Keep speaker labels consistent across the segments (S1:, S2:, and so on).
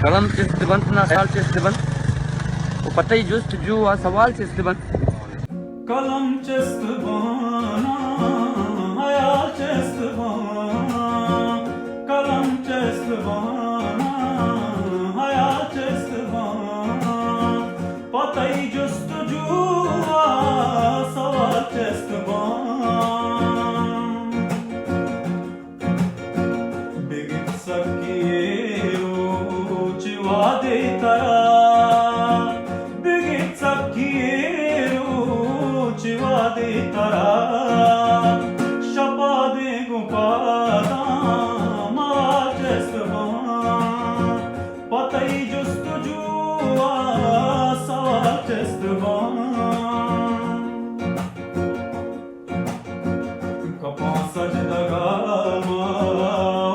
S1: कलम चेस्तबंद ना सवाल चेस्तबंद वो पता ही जुस्त जो आ सवाल चेस्तबंद
S2: कलम चेस्तबाना hayal चेस्तबाना कलम चेस्तबाना hayal चेस्तबाना पता ही जुस्त जो आ सवाल चेस्तबाना बिगित सकिero चिवादे तरा बिगित सकिero चिवादे तरा शपादे गुपादा माल चेस्तबाना पता ही जुस्त जो आ सवाल चेस्तबाना कपां सजदगामा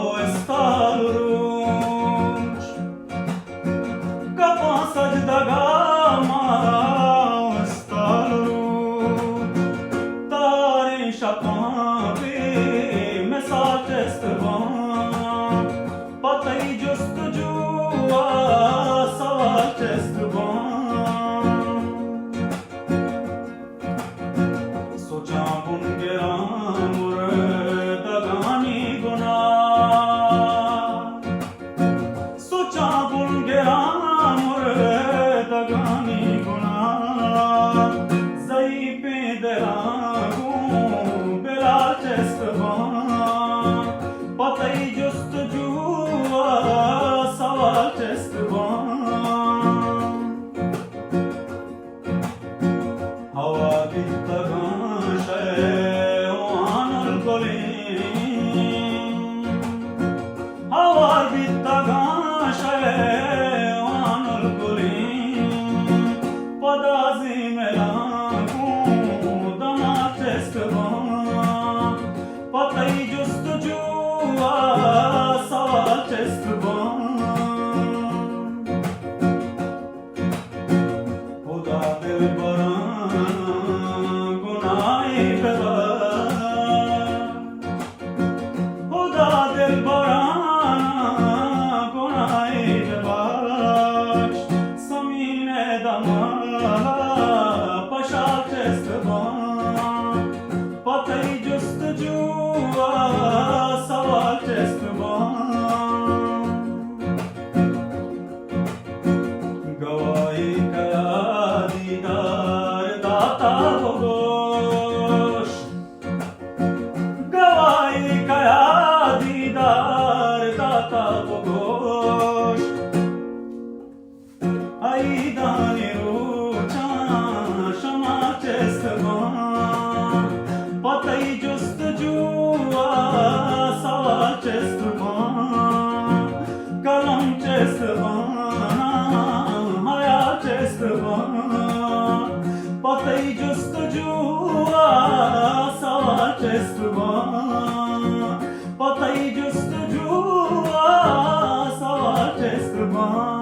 S2: o estalurunch कपां सजदगामा o estalurunch तारे शपां पे मिसाल चेस्तबाना पता ही जुस्त जो आ सवाल चेस्तबाना सोचा बुनगेरा मुर्दगानी गुना सोचा बुनगेरा मुर्दगानी गुना जई पे दरागू बिलाल चेस्तबाना पता ही जुस्त जो आ सवाल चेस्तबाना हवा बित्तगां शैवानुल कोलीन हवा बित्तगां शैवानुल कोलीन पदाजी मेलाकू दमा चेस्तबाना पता ही जुस्त जो आ सवाल चेस्तबाना खुदा दिल बराना गुनाहे बेबाक खुदा दिल बराना गुनाहे बेबाक समीने दमाला पशाल चेस्तबाना पता ही जुस्त जो आ सवाल चेस्तबाना गवाही कया दीदार दाता बगोश गवाही कया दीदार दाता बगोश आई दानी रोचा शमा चेस्तबाना पता ही जुस्त जो आ सवाल चेस्तबाना कलम चेस्तबाना hayal चेस्तबाना पता ही जुस्त जो आ सवाल चेस्तबाना पता ही जुस्त जो आ सवाल चेस्तबाना